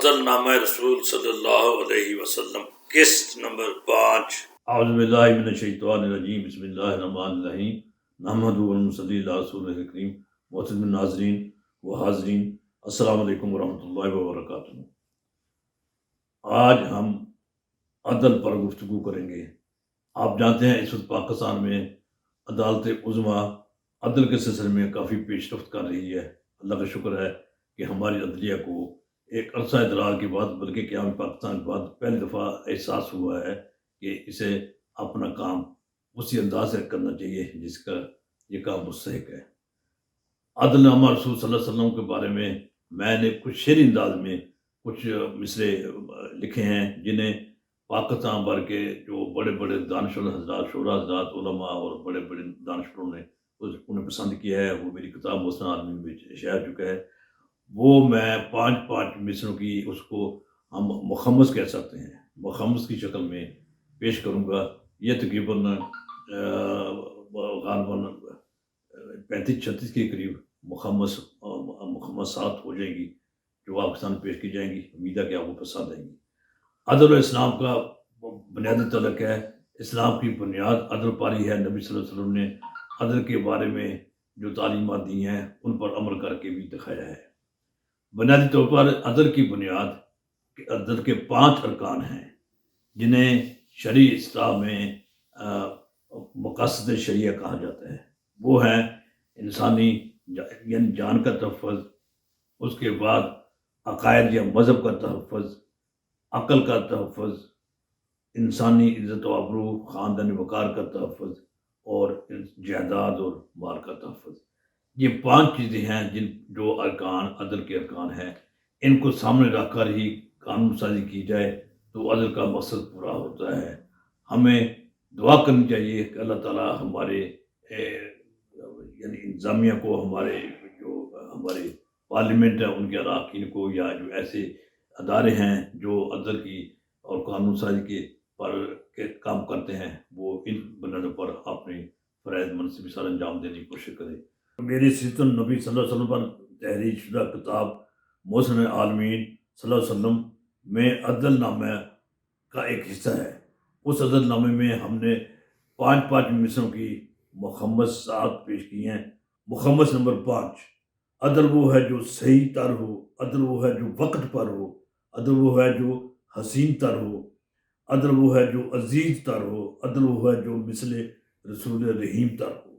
عدل نامہ رسول صلی اللہ علیہ وسلم قسط نمبر 5۔ اعوذ باللہ من الشیطان الرجیم، بسم اللہ الرحمن الرحیم، نحمدہ و نصلی علی رسولہ الکریم۔ محترم ناظرین و حاضرین، السلام علیکم ورحمۃ اللہ وبرکاتہ۔ آج ہم عدل پر گفتگو کریں گے۔ آپ جانتے ہیں اس وقت پاکستان میں عدالت عظمیٰ عدل کے سلسلے میں کافی پیش رفت کر رہی ہے۔ اللہ کا شکر ہے کہ ہماری عدلیہ کو ایک عرصہ دراز کے بعد، بلکہ قیام پاکستان کے بعد پہلی دفعہ احساس ہوا ہے کہ اسے اپنا کام اسی انداز سے کرنا چاہیے جس کا یہ کام مستحق ہے۔ عدل نامہ رسول صلی اللہ علیہ وسلم کے بارے میں نے کچھ شعری انداز میں کچھ مصرے لکھے ہیں جنہیں پاکستان بھر کے جو بڑے بڑے دانشور حضرات، شعراء حضرات، علماء اور بڑے بڑے دانشوروں نے انہیں پسند کیا ہے۔ وہ میری کتاب محسن عالمی میں شائع چکا ہے۔ وہ میں پانچ مصروں کی اس کو ہم مخمص کہہ سکتے ہیں، مخمص کی شکل میں پیش کروں گا۔ یہ تقریباً غالباً 35-36 کے قریب مخمصات ہو جائیں گی جو آپ کے سامنے پیش کی جائیں گی۔ امید ہے کہ آپ کو پسند آئیں گی۔ عدل و اسلام کا بنیادی تعلق ہے۔ اسلام کی بنیاد عدل پاری ہے۔ نبی صلی اللہ علیہ وسلم نے عدل کے بارے میں جو تعلیمات دی ہیں ان پر عمل کر کے بھی دکھایا ہے۔ بنیادی طور پر عدل کی بنیاد عدل کے 5 ارکان ہیں جنہیں شرعی اصطلاح میں مقاصد شریعہ کہا جاتا ہے۔ وہ ہیں انسانی یعنی جان کا تحفظ، اس کے بعد عقائد یا مذہب کا تحفظ، عقل کا تحفظ، انسانی عزت و آبرو خاندانی وقار کا تحفظ اور جائیداد اور مال کا تحفظ۔ یہ 5 چیزیں ہیں جو ارکان عدل کے ارکان ہیں۔ ان کو سامنے رکھ کر ہی قانون سازی کی جائے تو عدل کا مقصد پورا ہوتا ہے۔ ہمیں دعا کرنی چاہیے کہ اللہ تعالیٰ ہمارے یعنی انتظامیہ کو، ہمارے پارلیمنٹ ہے ان کے اراکین کو، یا جو ایسے ادارے ہیں جو عدل کی اور قانون سازی کے کام کرتے ہیں، وہ ان بنیادوں پر اپنے فرائض منصبی سر انجام دینے کی کوشش کریں۔ میری سیرت النبی صلی اللہ علیہ وسلم پر تحریر شدہ کتاب محسن عالمین صلی اللہ علیہ وسلم میں عدل نامہ کا ایک حصہ ہے۔ اس عدل نامے میں ہم نے 5 مصروں کی مخمصات پیش کی ہیں۔ مخمص نمبر 5، عدل وہ ہے جو صحیح تر ہو، عدل وہ ہے جو وقت پر ہو، عدل وہ ہے جو حسین تر ہو، عدل وہ ہے جو عزیز تر ہو، عدل وہ ہے جو مثل رسول رحیم تر ہو۔